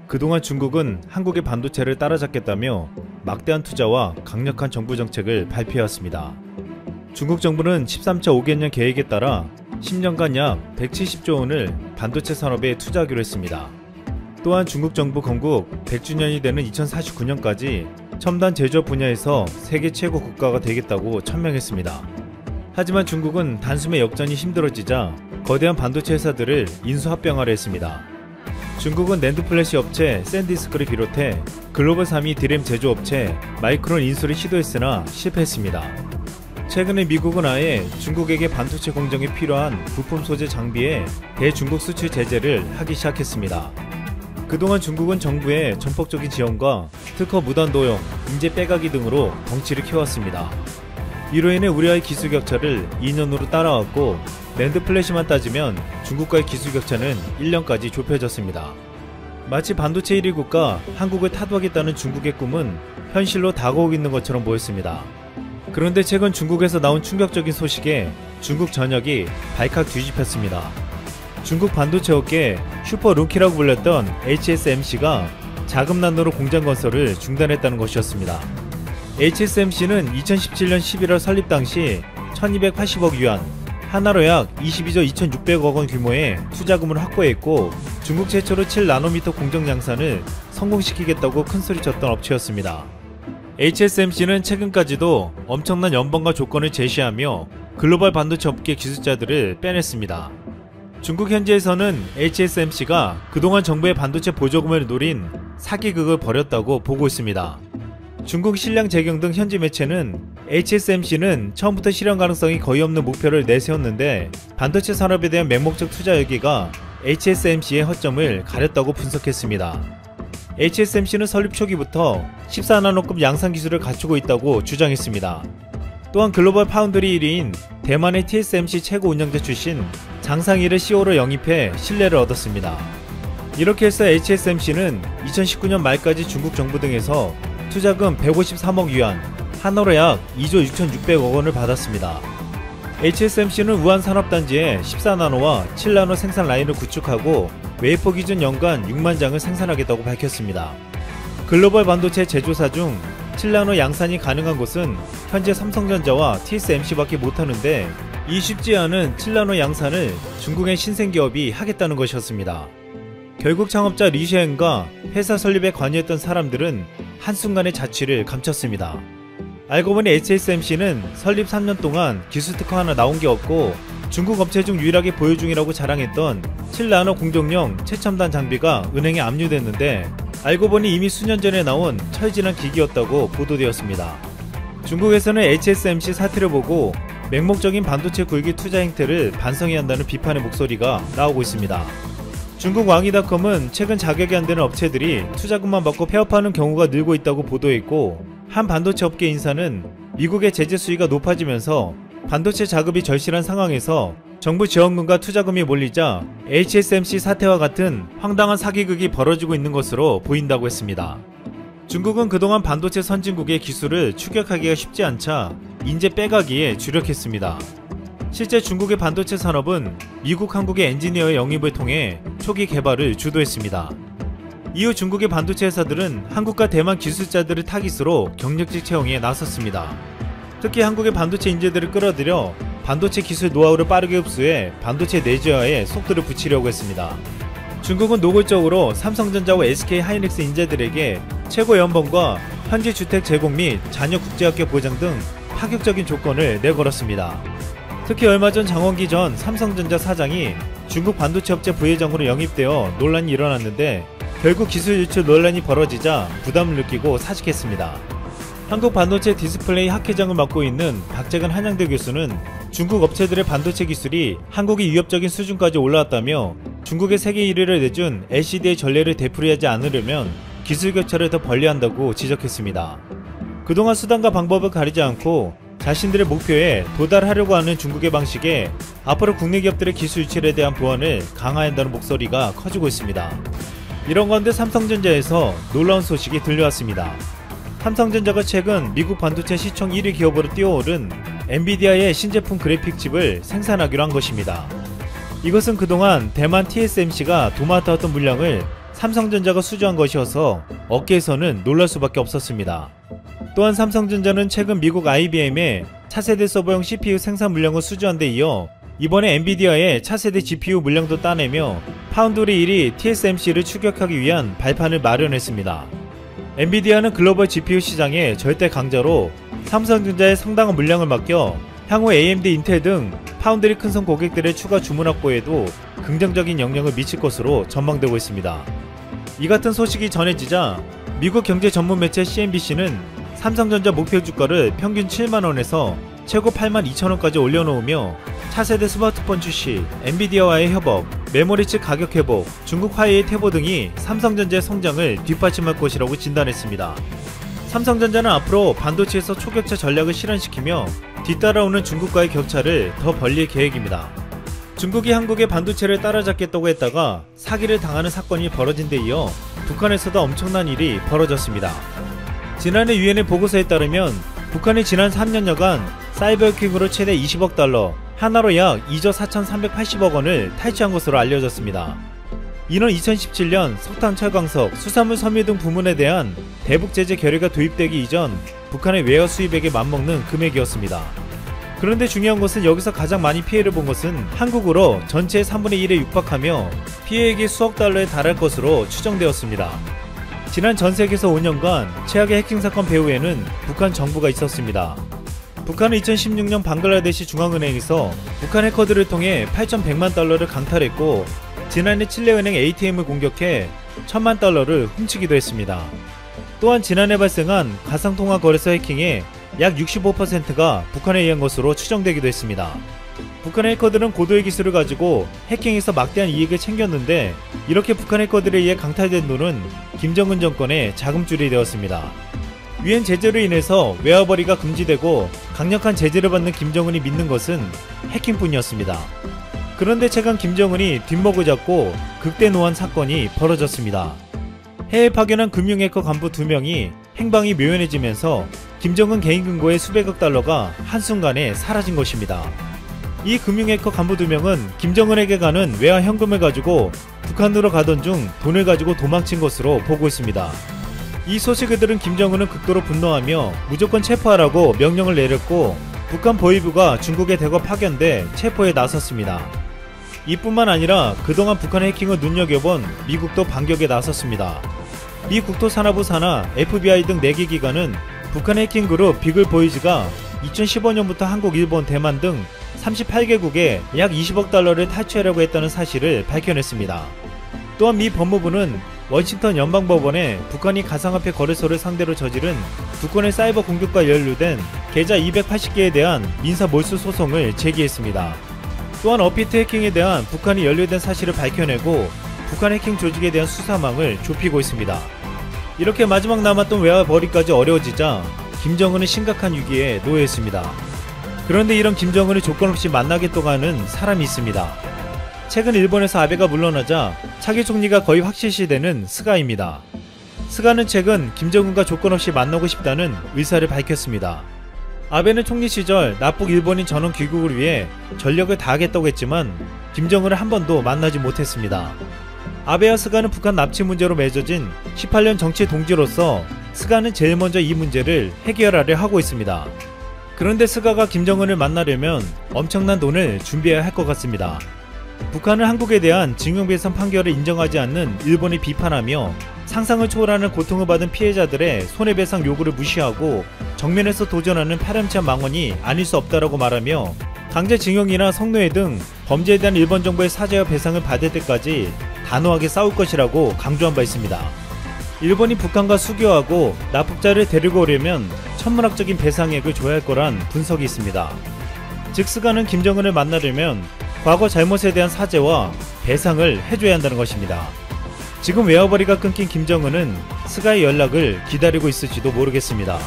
그동안 중국은 한국의 반도체를 따라잡겠다며 막대한 투자와 강력한 정부 정책을 발표했습니다. 중국 정부는 13.5개년 계획에 따라 10년간 약 170조 원을 반도체 산업에 투자하기로 했습니다. 또한 중국 정부 건국 100주년이 되는 2049년까지 첨단 제조업 분야에서 세계 최고 국가가 되겠다고 천명했습니다. 하지만 중국은 단숨에 역전이 힘들어지자 거대한 반도체 회사들을 인수합병하려 했습니다. 중국은 낸드 플래시 업체 샌디스크를 비롯해 글로벌 3위 드램 제조업체 마이크론 인수를 시도했으나 실패했습니다. 최근에 미국은 아예 중국에게 반도체 공정에 필요한 부품 소재 장비에 대중국 수출 제재를 하기 시작했습니다. 그동안 중국은 정부의 전폭적인 지원과 특허 무단 도용, 인재 빼가기 등으로 덩치를 키웠습니다. 이로 인해 우리와의 기술 격차를 2년으로 따라왔고 낸드 플래시만 따지면 중국과의 기술 격차는 1년까지 좁혀졌습니다. 마치 반도체 1위 국가 한국을 타도하겠다는 중국의 꿈은 현실로 다가오고 있는 것처럼 보였습니다. 그런데 최근 중국에서 나온 충격적인 소식에 중국 전역이 발칵 뒤집혔습니다. 중국 반도체 업계 슈퍼 루키라고 불렸던 HSMC가 자금난로로 공장 건설을 중단했다는 것이었습니다. HSMC는 2017년 11월 설립 당시 1280억 위안, 하나로 약 22조 2600억 원 규모의 투자금을 확보했고 중국 최초로 7나노미터 공정 양산을 성공시키겠다고 큰소리쳤던 업체였습니다. HSMC는 최근까지도 엄청난 연봉과 조건을 제시하며 글로벌 반도체 업계 기술자들을 빼냈습니다. 중국 현지에서는 HSMC가 그동안 정부의 반도체 보조금을 노린 사기극을 벌였다고 보고 있습니다. 중국 신량 재경 등 현지 매체는 HSMC는 처음부터 실현 가능성이 거의 없는 목표를 내세웠는데 반도체 산업에 대한 맹목적 투자 열기가 HSMC의 허점을 가렸다고 분석했습니다. HSMC는 설립 초기부터 14나노급 양산 기술을 갖추고 있다고 주장했습니다. 또한 글로벌 파운드리 1위인 대만의 TSMC 최고 운영자 출신 장상일을 CEO로 영입해 신뢰를 얻었습니다. 이렇게 해서 HSMC는 2019년 말까지 중국 정부 등에서 투자금 153억 위안, 하나로 약 2조 6,600억 원을 받았습니다. HSMC는 우한 산업단지에 14나노와 7나노 생산 라인을 구축하고 웨이퍼 기준 연간 6만 장을 생산하겠다고 밝혔습니다. 글로벌 반도체 제조사 중 7나노 양산이 가능한 곳은 현재 삼성전자와 TSMC밖에 못하는데 이 쉽지 않은 7나노 양산을 중국의 신생기업이 하겠다는 것이었습니다. 결국 창업자 리쉐엔과 회사 설립에 관여했던 사람들은 한순간의 자취를 감췄습니다. 알고 보니 HSMC는 설립 3년 동안 기술 특허 하나 나온 게 없고 중국 업체 중 유일하게 보유 중이라고 자랑했던 7나노 공정용 최첨단 장비가 은행에 압류됐는데 알고 보니 이미 수년 전에 나온 철진한 기기였다고 보도되었습니다. 중국에서는 HSMC 사태를 보고 맹목적인 반도체 굴기 투자 행태를 반성해야 한다는 비판의 목소리가 나오고 있습니다. 중국 왕이닷컴은 최근 자격이 안 되는 업체들이 투자금만 받고 폐업하는 경우가 늘고 있다고 보도했고 한 반도체 업계 인사는 미국의 제재 수위가 높아지면서 반도체 자급이 절실한 상황에서 정부 지원금과 투자금이 몰리자 HSMC 사태와 같은 황당한 사기극이 벌어지고 있는 것으로 보인다고 했습니다. 중국은 그동안 반도체 선진국의 기술을 추격하기가 쉽지 않자 인재 빼가기에 주력했습니다. 실제 중국의 반도체 산업은 미국, 한국의 엔지니어의 영입을 통해 초기 개발을 주도했습니다. 이후 중국의 반도체 회사들은 한국과 대만 기술자들을 타깃으로 경력직 채용에 나섰습니다. 특히 한국의 반도체 인재들을 끌어들여 반도체 기술 노하우를 빠르게 흡수해 반도체 내재화에 속도를 붙이려고 했습니다. 중국은 노골적으로 삼성전자와 SK하이닉스 인재들에게 최고 연봉과 현지 주택 제공 및 자녀 국제학교 보장 등 파격적인 조건을 내걸었습니다. 특히 얼마 전 장원기 전 삼성전자 사장이 중국 반도체 업체 부회장으로 영입되어 논란이 일어났는데 결국 기술 유출 논란이 벌어지자 부담을 느끼고 사직했습니다. 한국 반도체 디스플레이 학회장을 맡고 있는 박재근 한양대 교수는 중국 업체들의 반도체 기술이 한국의 위협적인 수준까지 올라왔다며 중국의 세계 1위를 내준 LCD의 전례를 되풀이하지 않으려면 기술 격차를 더 벌려한다고 지적했습니다. 그동안 수단과 방법을 가리지 않고 자신들의 목표에 도달하려고 하는 중국의 방식에 앞으로 국내 기업들의 기술 유출에 대한 보완을 강화해야 한다는 목소리가 커지고 있습니다. 이런 가운데 삼성전자에서 놀라운 소식이 들려왔습니다. 삼성전자가 최근 미국 반도체 시총 1위 기업으로 뛰어오른 엔비디아의 신제품 그래픽칩을 생산하기로 한 것입니다. 이것은 그동안 대만 TSMC가 도맡아왔던 물량을 삼성전자가 수주한 것이어서 업계에서는 놀랄 수밖에 없었습니다. 또한 삼성전자는 최근 미국 IBM의 차세대 서버용 CPU 생산 물량을 수주한 데 이어 이번에 엔비디아의 차세대 GPU 물량도 따내며 파운드리 1위 TSMC를 추격하기 위한 발판을 마련했습니다. 엔비디아는 글로벌 GPU 시장의 절대 강자로 삼성전자에 상당한 물량을 맡겨 향후 AMD, 인텔 등 파운드리 큰손 고객들의 추가 주문 확보에도 긍정적인 영향을 미칠 것으로 전망되고 있습니다. 이 같은 소식이 전해지자 미국 경제 전문 매체 CNBC는 삼성전자 목표 주가를 평균 7만원에서 최고 82,000원까지 올려놓으며 차세대 스마트폰 출시, 엔비디아와의 협업, 메모리칩 가격 회복, 중국 화웨이 퇴보 등이 삼성전자의 성장을 뒷받침할 것이라고 진단했습니다. 삼성전자는 앞으로 반도체에서 초격차 전략을 실현시키며 뒤따라오는 중국과의 격차를 더 벌릴 계획입니다. 중국이 한국의 반도체를 따라잡겠다고 했다가 사기를 당하는 사건이 벌어진 데 이어 북한에서도 엄청난 일이 벌어졌습니다. 지난해 유엔의 보고서에 따르면 북한이 지난 3년여간 사이버 해킹으로 최대 20억 달러, 하나로 약 2조 4,380억 원을 탈취한 것으로 알려졌습니다. 이는 2017년 석탄, 철광석, 수산물, 섬유 등 부문에 대한 대북 제재 결의가 도입되기 이전 북한의 외화 수입액에 맞먹는 금액이었습니다. 그런데 중요한 것은 여기서 가장 많이 피해를 본 것은 한국으로 전체의 3분의 1에 육박하며 피해액이 수억 달러에 달할 것으로 추정되었습니다. 지난 전세기에서 5년간 최악의 해킹 사건 배후에는 북한 정부가 있었습니다. 북한은 2016년 방글라데시 중앙은행에서 북한 해커들을 통해 8,100만 달러를 강탈했고 지난해 칠레은행 ATM을 공격해 1,000만 달러를 훔치기도 했습니다. 또한 지난해 발생한 가상통화 거래소 해킹의 약 65%가 북한에 의한 것으로 추정되기도 했습니다. 북한 해커들은 고도의 기술을 가지고 해킹에서 막대한 이익을 챙겼는데 이렇게 북한 해커들에 의해 강탈된 돈은 김정은 정권의 자금줄이 되었습니다. 유엔 제재로 인해서 외화벌이가 금지되고 강력한 제재를 받는 김정은이 믿는 것은 해킹뿐이었습니다. 그런데 최근 김정은이 뒷목을 잡고 극대노한 사건이 벌어졌습니다. 해외 파견한 금융해커 간부 2명이 행방이 묘연해지면서 김정은 개인 금고의 수백억 달러가 한순간에 사라진 것입니다. 이 금융해커 간부 2명은 김정은에게 가는 외화 현금을 가지고 북한으로 가던 중 돈을 가지고 도망친 것으로 보고 있습니다. 이 소식을 들은 김정은은 극도로 분노하며 무조건 체포하라고 명령을 내렸고 북한 보위부가 중국에 대거 파견돼 체포에 나섰습니다. 이뿐만 아니라 그동안 북한의 해킹을 눈여겨본 미국도 반격에 나섰습니다. 미 국토산하부 산하, FBI 등 4개 기관은 북한의 해킹 그룹 비글보이즈가 2015년부터 한국, 일본, 대만 등 38개국에 약 20억 달러를 탈취하려고 했다는 사실을 밝혀냈습니다. 또한 미 법무부는 워싱턴 연방법원에 북한이 가상화폐 거래소를 상대로 저지른 2건의 사이버 공격과 연루된 계좌 280개에 대한 민사 몰수 소송을 제기했습니다. 또한 어피트 해킹에 대한 북한이 연루된 사실을 밝혀내고 북한 해킹 조직에 대한 수사망을 좁히고 있습니다. 이렇게 마지막 남았던 외화벌이까지 어려워지자 김정은은 심각한 위기에 놓여있습니다. 그런데 이런 김정은을 조건 없이 만나겠다고 하는 사람이 있습니다. 최근 일본에서 아베가 물러나자 차기 총리가 거의 확실시되는 스가입니다. 스가는 최근 김정은과 조건 없이 만나고 싶다는 의사를 밝혔습니다. 아베는 총리 시절 납북 일본인 전원 귀국을 위해 전력을 다하겠다고 했지만 김정은을 한 번도 만나지 못했습니다. 아베와 스가는 북한 납치 문제로 맺어진 18년 정치 동지로서 스가는 제일 먼저 이 문제를 해결하려 하고 있습니다. 그런데 스가가 김정은을 만나려면 엄청난 돈을 준비해야 할 것 같습니다. 북한은 한국에 대한 징용배상 판결을 인정하지 않는 일본을 비판하며 상상을 초월하는 고통을 받은 피해자들의 손해배상 요구를 무시하고 정면에서 도전하는 파렴치한 망언이 아닐 수 없다라고 말하며 강제징용이나 성노예 등 범죄에 대한 일본 정부의 사죄와 배상을 받을 때까지 단호하게 싸울 것이라고 강조한 바 있습니다. 일본이 북한과 수교하고 납북자를 데리고 오려면 천문학적인 배상액을 줘야 할 거란 분석이 있습니다. 즉 스가는 김정은을 만나려면 과거 잘못에 대한 사죄와 배상을 해줘야 한다는 것입니다. 지금 외화벌이가 끊긴 김정은은 스가의 연락을 기다리고 있을지도 모르겠습니다.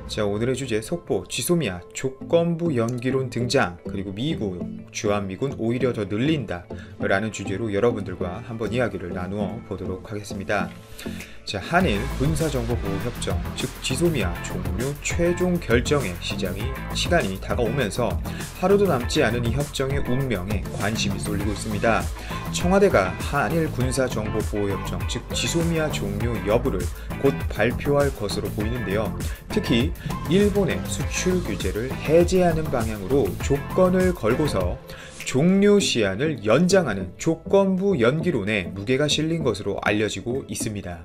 자, 오늘의 주제 속보 쥐소미아 조건부 연기론 등장, 그리고 미국 주한미군 오히려 더 늘린다 라는 주제로 여러분들과 한번 이야기를 나누어 보도록 하겠습니다. 자, 한일 군사정보보호협정, 즉 지소미아 종료 최종 결정의 시간이 다가오면서 하루도 남지 않은 이 협정의 운명에 관심이 쏠리고 있습니다. 청와대가 한일 군사정보보호협정, 즉 지소미아 종료 여부를 곧 발표할 것으로 보이는데요. 특히 일본의 수출 규제를 해제하는 방향으로 조건을 걸고서 종료 시한을 연장하는 조건부 연기론에 무게가 실린 것으로 알려지고 있습니다.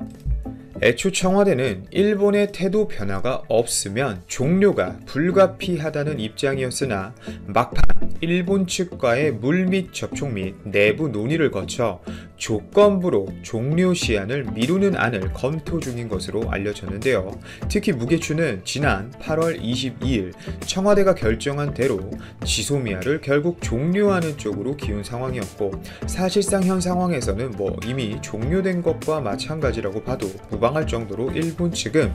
애초 청와대는 일본의 태도 변화가 없으면 종료가 불가피하다는 입장이었으나 막판 일본 측과의 물밑 접촉 및 내부 논의를 거쳐 조건부로 종료 시한을 미루는 안을 검토 중인 것으로 알려졌는데요. 특히 무게추는 지난 8월 22일 청와대가 결정한 대로 지소미아를 결국 종료하는 쪽으로 기운 상황이었고, 사실상 현 상황에서는 이미 종료된 것과 마찬가지라고 봐도 무방할 정도로 일본 측은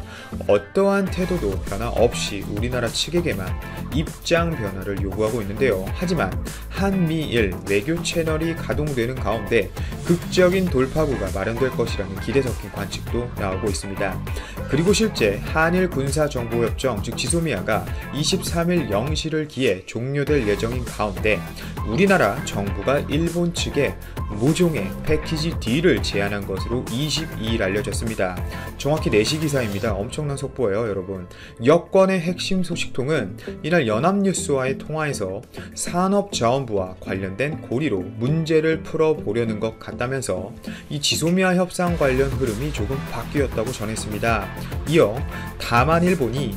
어떠한 태도도 변화 없이 우리나라 측에게만 입장 변화를 요구하고 있는데요. 하지만 한미일 외교 채널이 가동되는 가운데 극적인 돌파구가 마련될 것이라는 기대 섞인 관측도 나오고 있습니다. 그리고 실제 한일 군사정보협정, 즉 지소미아가 23일 0시를 기해 종료될 예정인 가운데 우리나라 정부가 일본 측에 모종의 패키지 D를 제안한 것으로 22일 알려졌습니다. 정확히 4시 기사입니다. 엄청난 속보예요, 여러분. 여권의 핵심 소식통은 이날 연합뉴스와의 통화에서 산업자원부와 관련된 고리로 문제를 풀어보려는 것 같다면서 이 지소미아 협상 관련 흐름이 조금 바뀌었다고 전했습니다. 이어 다만 일본이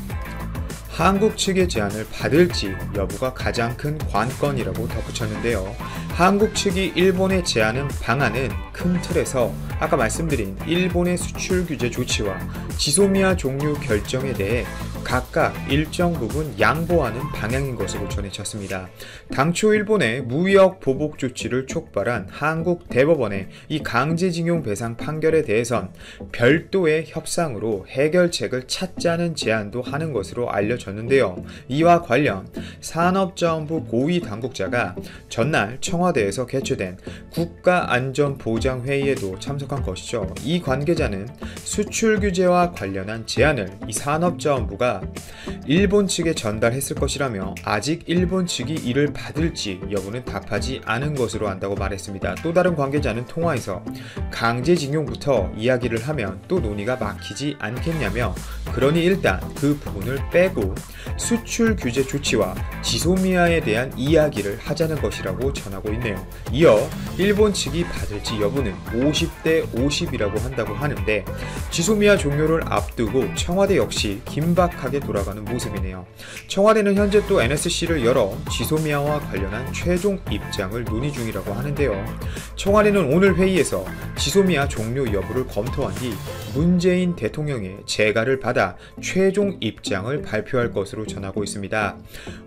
한국 측의 제안을 받을지 여부가 가장 큰 관건이라고 덧붙였는데요. 한국 측이 일본에 제안한 방안은 큰 틀에서 아까 말씀드린 일본의 수출 규제 조치와 지소미아 종료 결정에 대해 각각 일정 부분 양보하는 방향인 것으로 전해졌습니다. 당초 일본의 무역 보복 조치를 촉발한 한국 대법원의 이 강제징용 배상 판결에 대해선 별도의 협상으로 해결책을 찾자는 제안도 하는 것으로 알려졌는데요. 이와 관련 산업자원부 고위 당국자가 전날 청와대에서 개최된 국가안전보장회의에도 참석한 것이죠. 이 관계자는 수출 규제와 관련한 제안을 이 산업자원부가 일본 측에 전달했을 것이라며 아직 일본 측이 이를 받을지 여부는 답하지 않은 것으로 안다고 말했습니다. 또 다른 관계자는 통화에서 강제징용부터 이야기를 하면 또 논의가 막히지 않겠냐며, 그러니 일단 그 부분을 빼고 수출 규제 조치와 지소미아에 대한 이야기를 하자는 것이라고 전하고 있네요. 이어 일본 측이 받을지 여부는 50대 50이라고 한다고 하는데, 지소미아 종료를 앞두고 청와대 역시 긴박하게 돌아가는 모습이네요. 청와대는 현재 또 NSC를 열어 지소미아와 관련한 최종 입장을 논의 중이라고 하는데요. 청와대는 오늘 회의에서 지소미아 종료 여부를 검토한 뒤 문재인 대통령의 재가를 받아 최종 입장을 발표할 것으로 전하고 있습니다.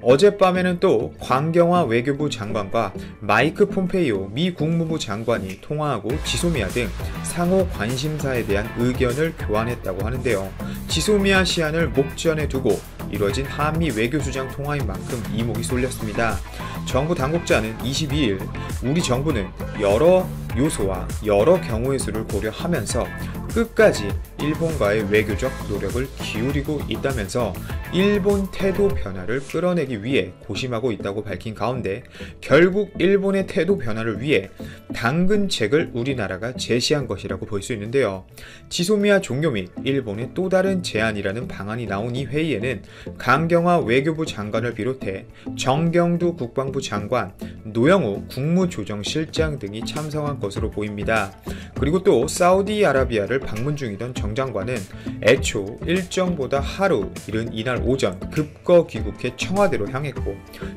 어젯밤에는 또 광경화 외교부 장관과 마이크 폼페이오 미 국무부 장관이 통화하고 지소미아 등 상호 관심사에 대한 의견을 교환했다고 하는데요. 지소미아 시한을 목전에 두고 이뤄진 한미 외교수장 통화인 만큼 이목이 쏠렸습니다. 정부 당국자는 22일 우리 정부는 여러 요소와 여러 경우의 수를 고려하면서 끝까지 일본과의 외교적 노력을 기울이고 있다면서 일본 태도 변화를 끌어내기 위해 고심하고 있다고 밝힌 가운데, 결국 일본의 태도 변화를 위해 당근책을 우리나라가 제시한 것이라고 볼 수 있는데요. 지소미아 종료 및 일본의 또 다른 제안이라는 방안이 나온 이 회의에는 강경화 외교부 장관을 비롯해 정경두 국방부 장관, 노영우 국무조정실장 등이 참석한 것으로 보입니다. 그리고 또 사우디아라비아를 방문 중이던 정 장관은 애초 일정보다 하루 이른 이날 오전 급거 귀국해 청와대로 향했고,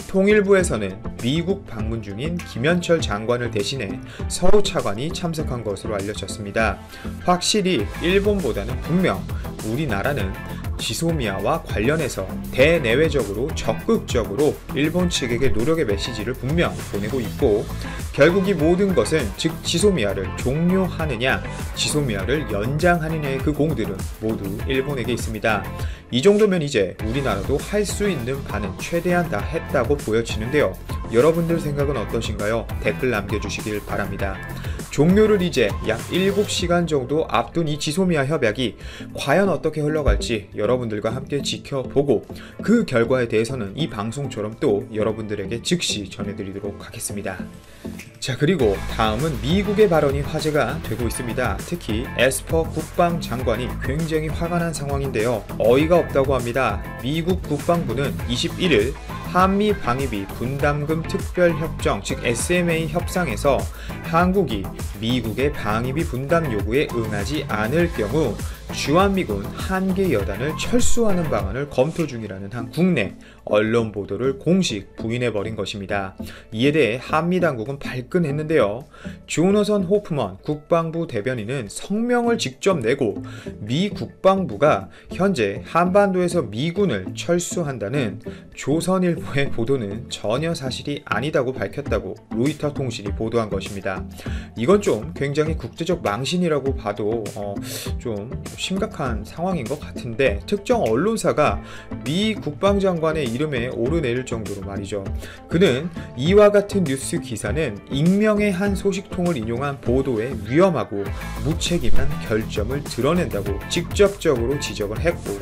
통일부에서는 미국 방문 중인 김현철 장관을 대신해 서우 차관이 참석한 것으로 알려졌습니다. 확실히 일본보다는 분명 우리나라는 지소미아와 관련해서 대내외적으로 적극적으로 일본 측에게 노력의 메시지를 분명 보내고 있고, 결국 이 모든 것은 즉 지소미아를 종료하느냐 지소미아를 연장하느냐의 그 공들은 모두 일본에게 있습니다. 이 정도면 이제 우리나라도 할 수 있는 바는 최대한 다 했다고 보여지는데요. 여러분들 생각은 어떠신가요? 댓글 남겨주시길 바랍니다. 종료를 이제 약 7시간 정도 앞둔 이 지소미아 협약이 과연 어떻게 흘러갈지 여러분들과 함께 지켜보고 그 결과에 대해서는 이 방송처럼 또 여러분들에게 즉시 전해드리도록 하겠습니다. 자, 그리고 다음은 미국의 발언이 화제가 되고 있습니다. 특히 에스퍼 국방장관이 굉장히 화가 난 상황인데요. 어이가 없다고 합니다. 미국 국방부는 21일 한미 방위비 분담금 특별협정 즉 SMA 협상에서 한국이 미국의 방위비 분담 요구에 응하지 않을 경우 주한미군 한개 여단을 철수하는 방안을 검토 중이라는 한 국내 언론 보도를 공식 부인해버린 것입니다. 이에 대해 한미 당국은 발끈했는데요. 조너선 호프먼 국방부 대변인은 성명을 직접 내고 미 국방부가 현재 한반도에서 미군을 철수한다는 조선일보의 보도는 전혀 사실이 아니다고 밝혔다고 로이터 통신이 보도한 것입니다. 이건 좀 굉장히 국제적 망신이라고 봐도 좀 심각한 상황인 것 같은데, 특정 언론사가 미 국방장관의 이름에 오르내릴 정도로 말이죠. 그는 이와 같은 뉴스 기사는 익명의 한 소식통을 인용한 보도에 위험하고 무책임한 결점을 드러낸다고 직접적으로 지적을 했고,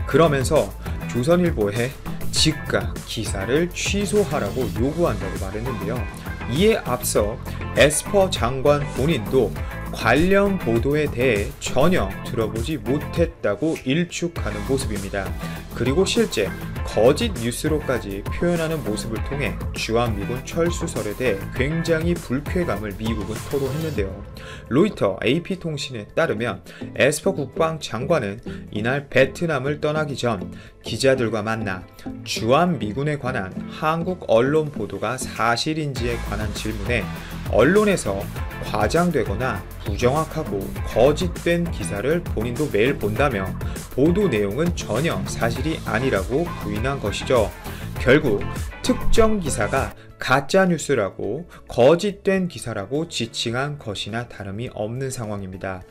그러면서 조선일보에 즉각 기사를 취소하라고 요구한다고 말했는데요. 이에 앞서 에스퍼 장관 본인도 관련 보도에 대해 전혀 들어보지 못했다고 일축하는 모습입니다. 그리고 실제 거짓 뉴스로까지 표현하는 모습을 통해 주한미군 철수설에 대해 굉장히 불쾌감을 미국은 토로했는데요. 로이터 AP통신에 따르면 에스퍼 국방장관은 이날 베트남을 떠나기 전 기자들과 만나 주한미군에 관한 한국 언론 보도가 사실인지에 관한 질문에 언론에서 과장되거나 부정확하고 거짓된 기사를 본인도 매일 본다며 보도 내용은 전혀 사실이 아니라고 부인한 것이죠. 결국 특정 기사가 가짜뉴스라고 거짓된 기사라고 지칭한 것이나 다름이 없는 상황입니다.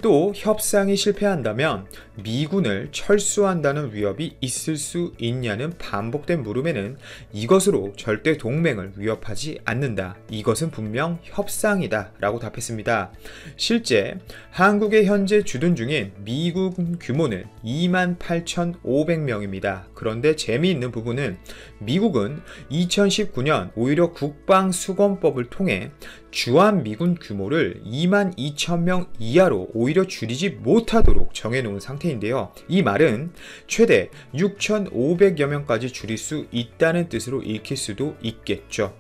또 협상이 실패한다면 미군을 철수한다는 위협이 있을 수 있냐는 반복된 물음에는 이것으로 절대 동맹을 위협하지 않는다. 이것은 분명 협상이다 라고 답했습니다. 실제 한국의 현재 주둔 중인 미군 규모는 28,500명입니다. 그런데 재미있는 부분은 미국은 2019년 오히려 국방수권법을 통해 주한미군 규모를 22,000명 이하로 오히려 줄이지 못하도록 정해놓은 상태인데요. 이 말은 최대 6,500여 명까지 줄일 수 있다는 뜻으로 읽힐 수도 있겠죠.